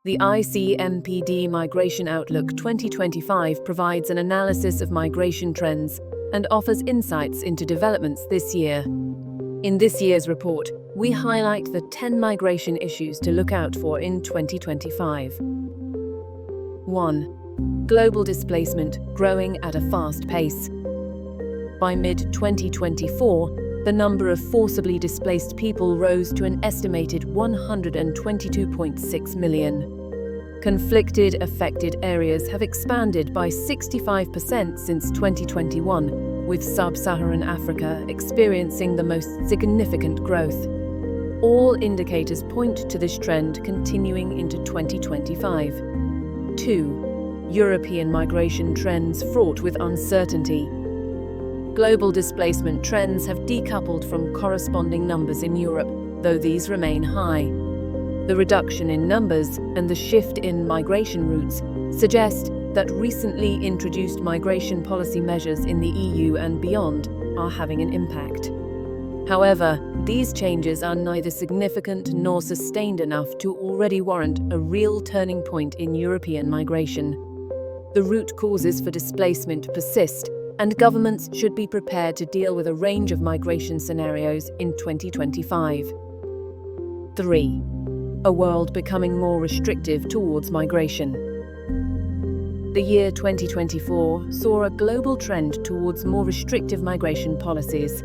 The ICMPD Migration Outlook 2025 provides an analysis of migration trends and offers insights into developments this year. In this year's report, we highlight the 10 migration issues to look out for in 2025. 1. Global displacement growing at a fast pace. By mid-2024, the number of forcibly displaced people rose to an estimated 122.6 million. Conflicted, affected areas have expanded by 65% since 2021, with sub-Saharan Africa experiencing the most significant growth. All indicators point to this trend continuing into 2025. 2. European migration trends fraught with uncertainty. Global displacement trends have decoupled from corresponding numbers in Europe, though these remain high. The reduction in numbers and the shift in migration routes suggest that recently introduced migration policy measures in the EU and beyond are having an impact. However, these changes are neither significant nor sustained enough to already warrant a real turning point in European migration. The root causes for displacement persist, and governments should be prepared to deal with a range of migration scenarios in 2025. 3. A world becoming more restrictive towards migration. The year 2024 saw a global trend towards more restrictive migration policies.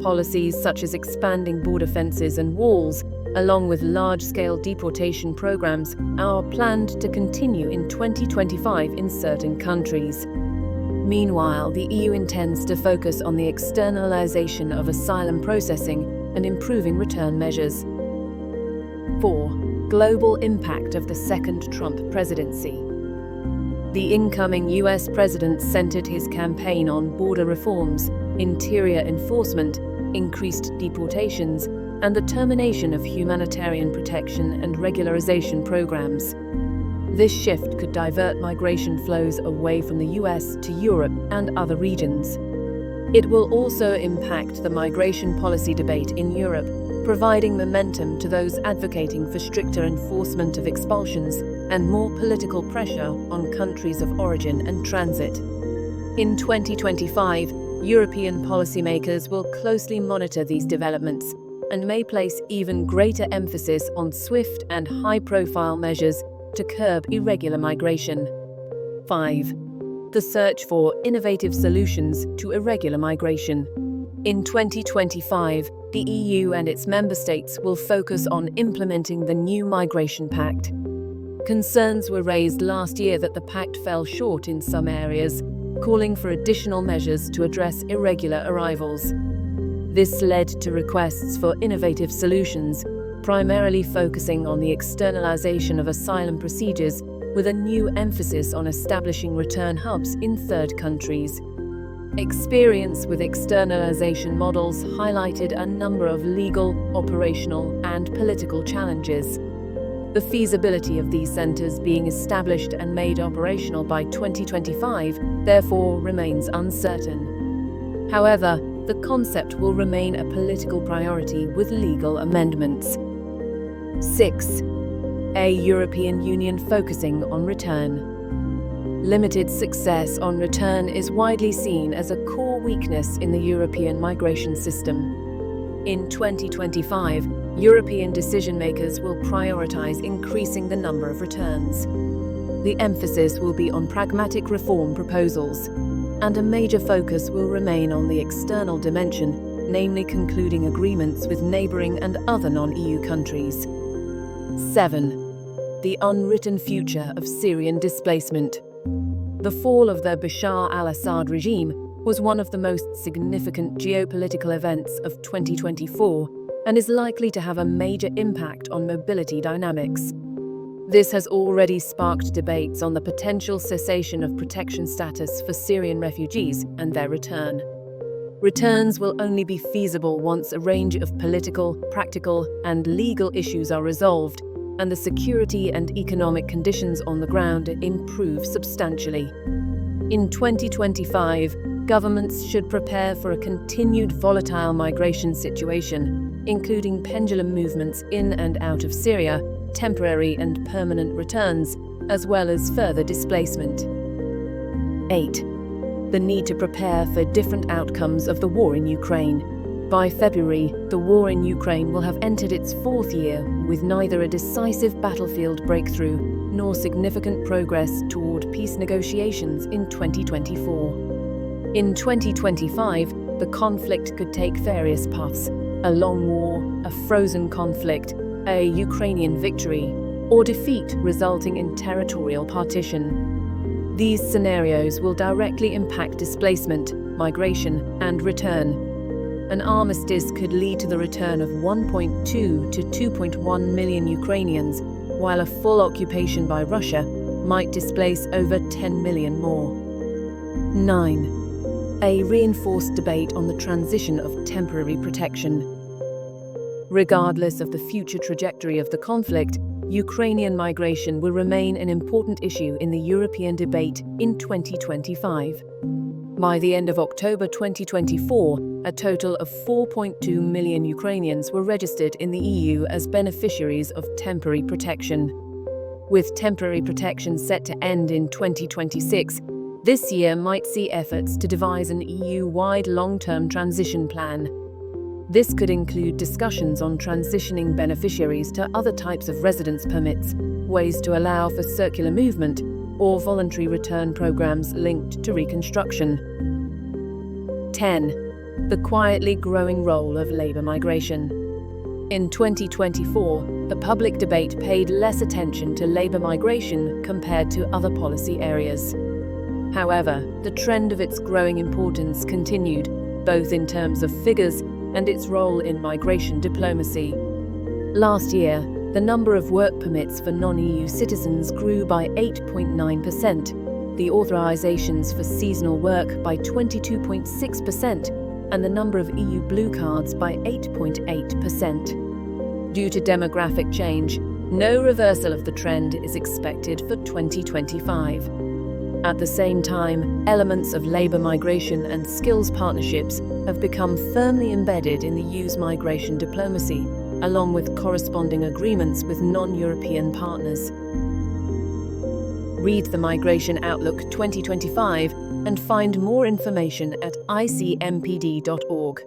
Policies such as expanding border fences and walls, along with large-scale deportation programs, are planned to continue in 2025 in certain countries. Meanwhile, the EU intends to focus on the externalization of asylum processing and improving return measures. 4. Global impact of the second Trump presidency. The incoming US president centered his campaign on border reforms, interior enforcement, increased deportations, and the termination of humanitarian protection and regularization programs. This shift could divert migration flows away from the US to Europe and other regions. It will also impact the migration policy debate in Europe, providing momentum to those advocating for stricter enforcement of expulsions and more political pressure on countries of origin and transit. In 2025, European policymakers will closely monitor these developments and may place even greater emphasis on swift and high-profile measures to curb irregular migration. 5. The search for innovative solutions to irregular migration. In 2025, the EU and its member states will focus on implementing the new Migration Pact. Concerns were raised last year that the pact fell short in some areas, calling for additional measures to address irregular arrivals. This led to requests for innovative solutions, primarily focusing on the externalization of asylum procedures, with a new emphasis on establishing return hubs in third countries. Experience with externalization models highlighted a number of legal, operational, and political challenges. The feasibility of these centers being established and made operational by 2025 therefore remains uncertain. However, the concept will remain a political priority with legal amendments. 6. A European Union focusing on return. Limited success on return is widely seen as a core weakness in the European migration system. In 2025, European decision-makers will prioritize increasing the number of returns. The emphasis will be on pragmatic reform proposals, and a major focus will remain on the external dimension, namely concluding agreements with neighboring and other non-EU countries. 7. The unwritten future of Syrian displacement. The fall of the Bashar al-Assad regime was one of the most significant geopolitical events of 2024 and is likely to have a major impact on mobility dynamics. This has already sparked debates on the potential cessation of protection status for Syrian refugees and their return. Returns will only be feasible once a range of political, practical, and legal issues are resolved, and the security and economic conditions on the ground improve substantially. In 2025, governments should prepare for a continued volatile migration situation, including pendulum movements in and out of Syria, temporary and permanent returns, as well as further displacement. 8. The need to prepare for different outcomes of the war in Ukraine. By February, the war in Ukraine will have entered its 4th year, with neither a decisive battlefield breakthrough nor significant progress toward peace negotiations in 2024. In 2025, the conflict could take various paths: a long war, a frozen conflict, a Ukrainian victory, or defeat resulting in territorial partition. These scenarios will directly impact displacement, migration, and return. An armistice could lead to the return of 1.2 to 2.1 million Ukrainians, while a full occupation by Russia might displace over 10 million more. 9. A reinforced debate on the transition of temporary protection. Regardless of the future trajectory of the conflict, Ukrainian migration will remain an important issue in the European debate in 2025. By the end of October 2024, a total of 4.2 million Ukrainians were registered in the EU as beneficiaries of temporary protection. With temporary protection set to end in 2026, this year might see efforts to devise an EU-wide long-term transition plan. This could include discussions on transitioning beneficiaries to other types of residence permits, ways to allow for circular movement, or voluntary return programs linked to reconstruction. 10. The quietly growing role of labor migration. In 2024, the public debate paid less attention to labor migration compared to other policy areas. However, the trend of its growing importance continued, both in terms of figures and its role in migration diplomacy. Last year, the number of work permits for non-EU citizens grew by 8.9%, the authorizations for seasonal work by 22.6%, and the number of EU blue cards by 8.8%. Due to demographic change, no reversal of the trend is expected for 2025. At the same time, elements of labor migration and skills partnerships have become firmly embedded in the EU's migration diplomacy, along with corresponding agreements with non-European partners. Read the Migration Outlook 2025 and find more information at ICMPD.org.